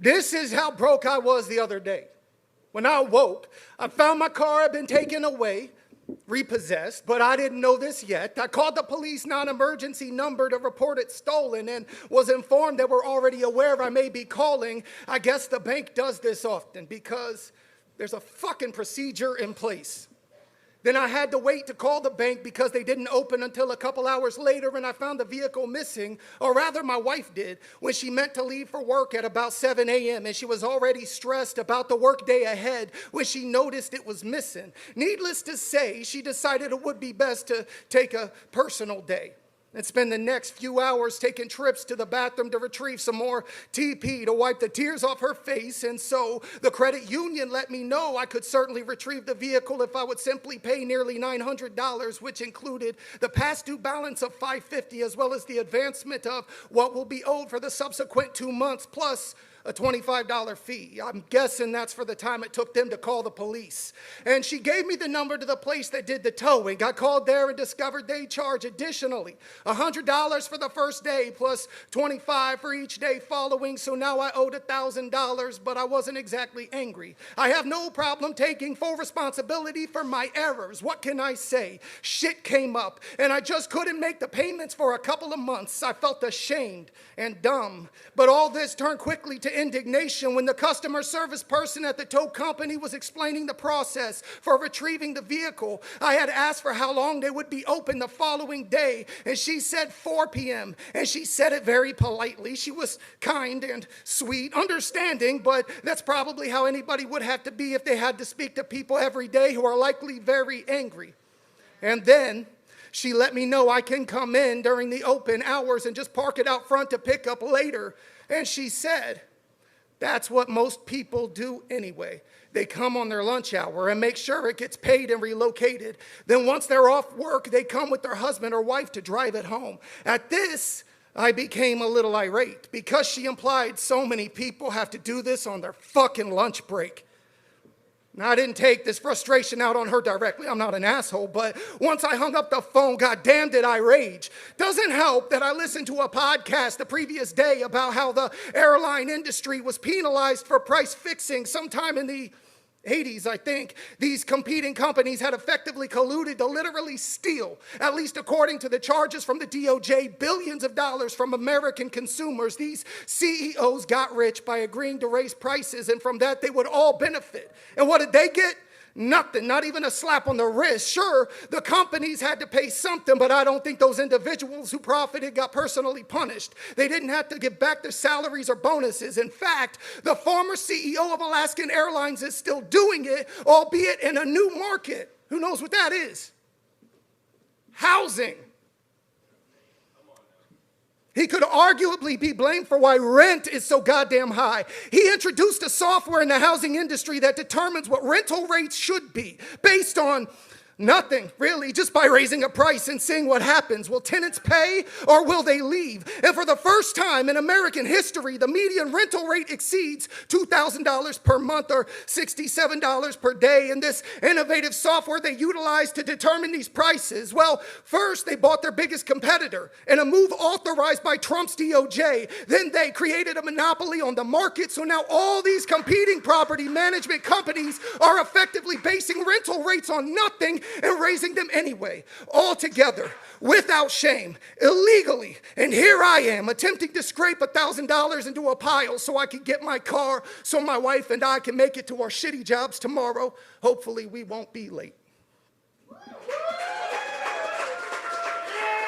This is how broke I was the other day. When I woke, I found my car had been taken away, repossessed, but I didn't know this yet. I called the police non-emergency number to report it stolen and was informed they were already aware I may be calling. I guess the bank does this often because there's a fucking procedure in place. Then I had to wait to call the bank because they didn't open until a couple hours later, and I found the vehicle missing, or rather my wife did, when she meant to leave for work at about 7 a.m., and she was already stressed about the workday ahead when she noticed it was missing. Needless to say, she decided it would be best to take a personal day and spend the next few hours taking trips to the bathroom to retrieve some more TP to wipe the tears off her face. And so the credit union let me know I could certainly retrieve the vehicle if I would simply pay nearly $900, which included the past due balance of $550, as well as the advancement of what will be owed for the subsequent 2 months, plus a $25 fee. I'm guessing that's for the time it took them to call the police. And she gave me the number to the place that did the towing. I called there and discovered they charge additionally $100 for the first day plus $25 for each day following. So now I owed $1,000, but I wasn't exactly angry. I have no problem taking full responsibility for my errors. What can I say? Shit came up and I just couldn't make the payments for a couple of months. I felt ashamed and dumb, but all this turned quickly to indignation when the customer service person at the tow company was explaining the process for retrieving the vehicle. I had asked for how long they would be open the following day, and she said 4 p.m., and she said it very politely. She was kind and sweet, understanding, but that's probably how anybody would have to be if they had to speak to people every day who are likely very angry. And then she let me know I can come in during the open hours and just park it out front to pick up later. And she said, that's what most people do anyway. They come on their lunch hour and make sure it gets paid and relocated. Then once they're off work, they come with their husband or wife to drive it home. At this, I became a little irate because she implied so many people have to do this on their fucking lunch break. Now, I didn't take this frustration out on her directly. I'm not an asshole, but once I hung up the phone, goddamn did I rage. Doesn't help that I listened to a podcast the previous day about how the airline industry was penalized for price fixing sometime in the 80s, I think. These competing companies had effectively colluded to literally steal, at least according to the charges from the DOJ, billions of dollars from American consumers. These CEOs got rich by agreeing to raise prices, and from that they would all benefit. And what did they get? Nothing, not even a slap on the wrist. Sure, the companies had to pay something, but I don't think those individuals who profited got personally punished. They didn't have to give back their salaries or bonuses. In fact, the former CEO of Alaskan Airlines is still doing it, albeit in a new market. Who knows what that is? Housing. He could arguably be blamed for why rent is so goddamn high. He introduced a software in the housing industry that determines what rental rates should be based on nothing, really, just by raising a price and seeing what happens. Will tenants pay or will they leave? And for the first time in American history, the median rental rate exceeds $2,000 per month or $67 per day. And this innovative software they utilized to determine these prices, well, first they bought their biggest competitor in a move authorized by Trump's DOJ. Then they created a monopoly on the market. So now all these competing property management companies are effectively basing rental rates on nothing and raising them anyway, all together, without shame, illegally. And here I am attempting to scrape $1,000 into a pile so I can get my car so my wife and I can make it to our shitty jobs tomorrow. Hopefully we won't be late.